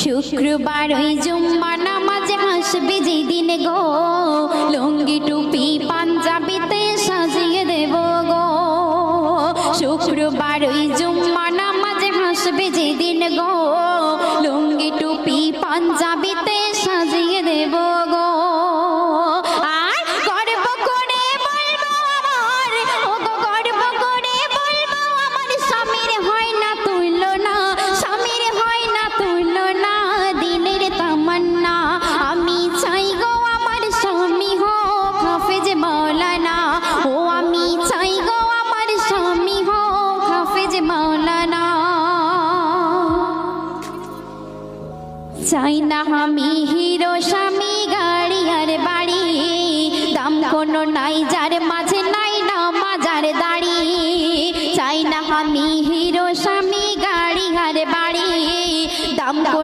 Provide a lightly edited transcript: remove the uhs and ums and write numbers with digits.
শুক্রবার ওই জুম্মা নামাজে আসবে যেদিন গো, লুঙ্গি টুপি পাঞ্জাবিতে সাজিয়ে দেব গো। শুক্রবার ওই জুম্মা নামাজে আসবে যেদিন গো, লুঙ্গি টুপি পাঞ্জাবিতে সাজিয়ে দেব গো। আর গর্ব করে বলবো আমার, ও গো গর্ব করে বলবো আমার স্বামীর হয় না তুলনা, স্বামীর হয় না তুলনা, দিলের তামান্না আমি চাই গো আমার স্বামী হোক হাফেজ মাওলানা। ও আমি চাই গো আমার স্বামী হোক হাফেজ মাওলানা। চাই না আমি হিরো স্বামী গাড়ি আর বাড়ি, দাম কোনো নাই যার মাঝে